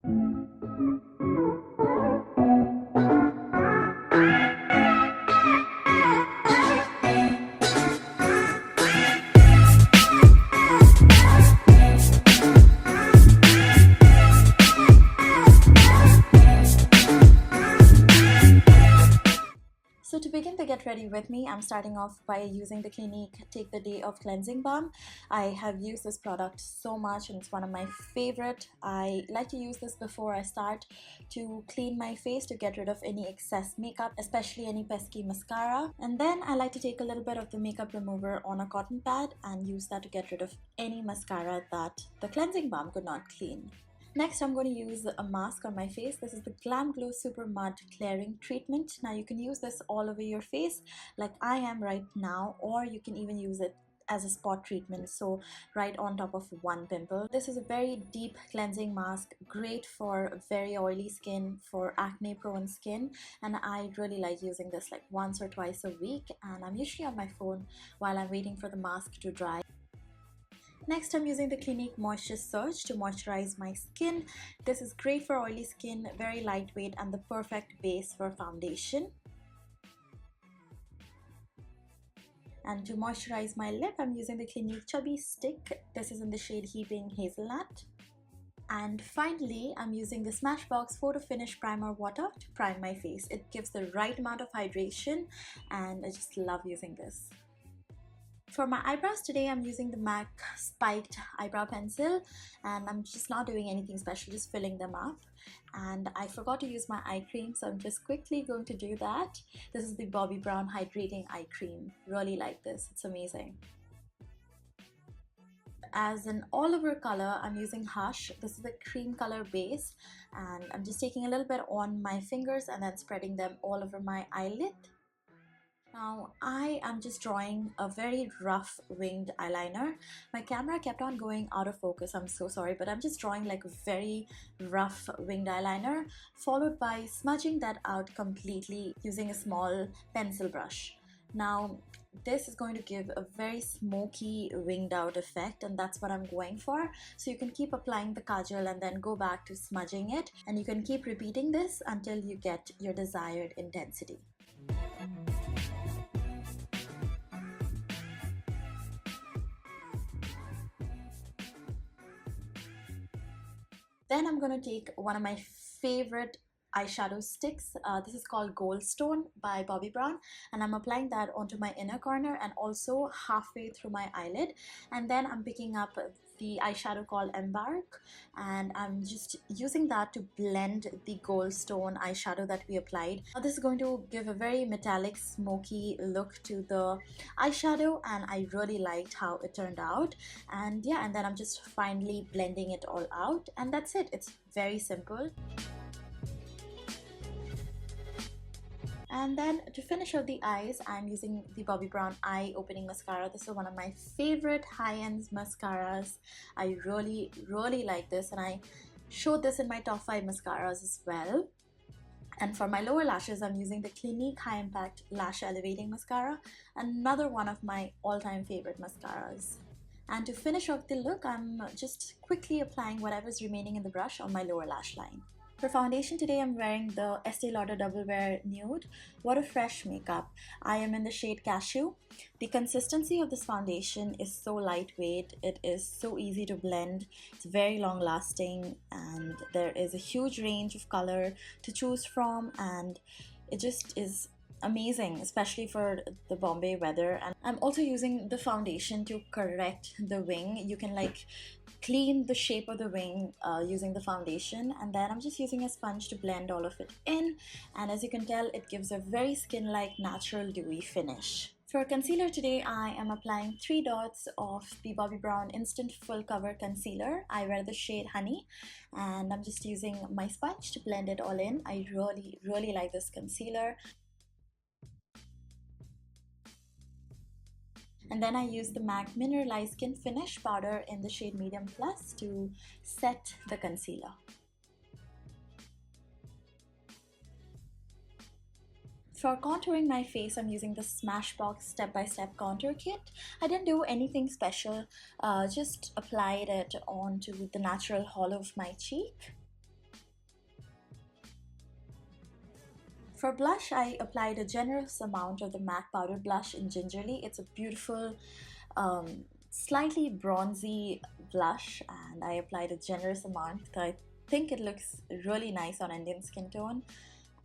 So to begin the get ready with me, I'm starting off by using the Clinique Take the Day Off Cleansing Balm. I have used this product so much and it's one of my favorite. I like to use this before I start to clean my face to get rid of any excess makeup, especially any pesky mascara. And then I like to take a little bit of the makeup remover on a cotton pad and use that to get rid of any mascara that the cleansing balm could not clean. Next, I'm going to use a mask on my face. This is the GLAMGLOW Super Mud Clearing Treatment. Now, you can use this all over your face like I am right now, or you can even use it as a spot treatment, so right on top of one pimple. This is a very deep cleansing mask, great for very oily skin, for acne prone skin, and I really like using this like once or twice a week, and I'm usually on my phone while I'm waiting for the mask to dry. Next, I'm using the Clinique Moisture Surge to moisturize my skin. This is great for oily skin, very lightweight, and the perfect base for foundation. And to moisturize my lip, I'm using the Clinique Chubby Stick. This is in the shade Heaping Hazelnut. And finally, I'm using the SMASHBOX Photo Finish Primer Water to prime my face. It gives the right amount of hydration, and I just love using this. For my eyebrows today, I'm using the MAC Spiked Eyebrow Pencil, and I'm just not doing anything special, just filling them up. And I forgot to use my eye cream, so I'm just quickly going to do that. This is the Bobbi Brown Hydrating Eye Cream. Really like this, it's amazing. As an all-over color, I'm using Hush. This is the cream color base, and I'm just taking a little bit on my fingers and then spreading them all over my eyelid. Now I am just drawing a very rough winged eyeliner. My camera kept on going out of focus, I'm so sorry, but I'm just drawing like a very rough winged eyeliner, followed by smudging that out completely using a small pencil brush. Now this is going to give a very smoky winged out effect, and that's what I'm going for. So you can keep applying the kajal and then go back to smudging it, and you can keep repeating this until you get your desired intensity. Then I'm going to take one of my favorite eyeshadow sticks. This is called Goldstone by Bobbi Brown, and I'm applying that onto my inner corner and also halfway through my eyelid. And then I'm picking up the eyeshadow called Embark, and I'm just using that to blend the Goldstone eyeshadow that we applied. Now this is going to give a very metallic, smoky look to the eyeshadow, and I really liked how it turned out. And yeah, and then I'm just finally blending it all out, and that's it. It's very simple. And then to finish off the eyes, I'm using the Bobbi Brown Eye Opening Mascara. This is one of my favorite high-end mascaras. I really like this, and I showed this in my top 5 mascaras as well. And for my lower lashes, I'm using the Clinique High Impact Lash Elevating Mascara, another one of my all-time favorite mascaras. And to finish off the look, I'm just quickly applying whatever's remaining in the brush on my lower lash line. For foundation today, I'm wearing the Estee Lauder Double Wear Nude. What a fresh makeup. I am in the shade Cashew. The consistency of this foundation is so lightweight. It is so easy to blend. It's very long lasting, and there is a huge range of color to choose from, and it just is amazing, especially for the Bombay weather. And I'm also using the foundation to correct the wing. You can like clean the shape of the wing using the foundation, and then I'm just using a sponge to blend all of it in, and as you can tell, it gives a very skin-like natural dewy finish. For concealer today, I am applying 3 dots of the Bobbi Brown Instant Full Cover Concealer. I wear the shade Honey, and I'm just using my sponge to blend it all in. I really like this concealer. And then I use the MAC Mineralized Skin Finish Powder in the shade Medium Plus to set the concealer. For contouring my face, I'm using the SMASHBOX Step-by-Step Contour Kit. I didn't do anything special, just applied it onto the natural hollow of my cheek. For blush, I applied a generous amount of the MAC powder blush in Gingerly. It's a beautiful, slightly bronzy blush, and I applied a generous amount because I think it looks really nice on Indian skin tone.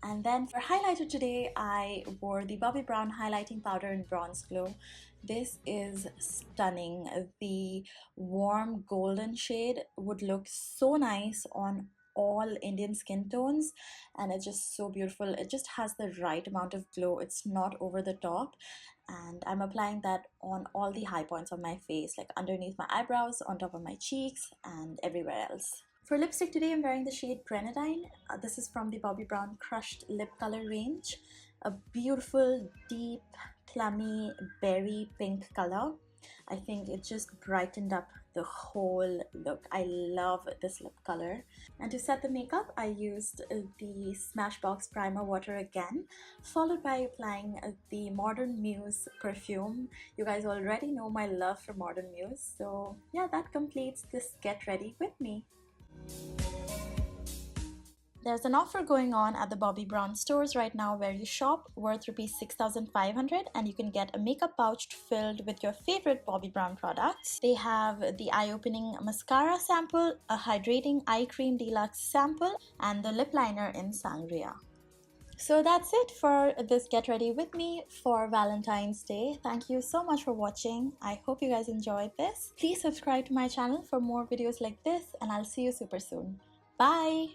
And then for highlighter today, I wore the Bobbi Brown highlighting powder in Bronze Glow. This is stunning. The warm golden shade would look so nice on all Indian skin tones, and it's just so beautiful. It just has the right amount of glow. It's not over the top, and I'm applying that on all the high points of my face, like underneath my eyebrows, on top of my cheeks, and everywhere else. For lipstick today, I'm wearing the shade Grenadine. This is from the Bobbi Brown Crushed Lip Color range. A beautiful, deep, plummy, berry pink color. I think it just brightened up the whole look. I love this lip color. And to set the makeup, I used the SMASHBOX Primer Water again, followed by applying the Modern Muse perfume. You guys already know my love for Modern Muse. So yeah, that completes this Get Ready With Me. There's an offer going on at the Bobbi Brown stores right now where you shop worth rupees 6,500 and you can get a makeup pouch filled with your favorite Bobbi Brown products. They have the eye-opening mascara sample, a hydrating eye cream deluxe sample, and the lip liner in Sangria. So that's it for this Get Ready With Me for Valentine's Day. Thank you so much for watching. I hope you guys enjoyed this. Please subscribe to my channel for more videos like this, and I'll see you super soon. Bye!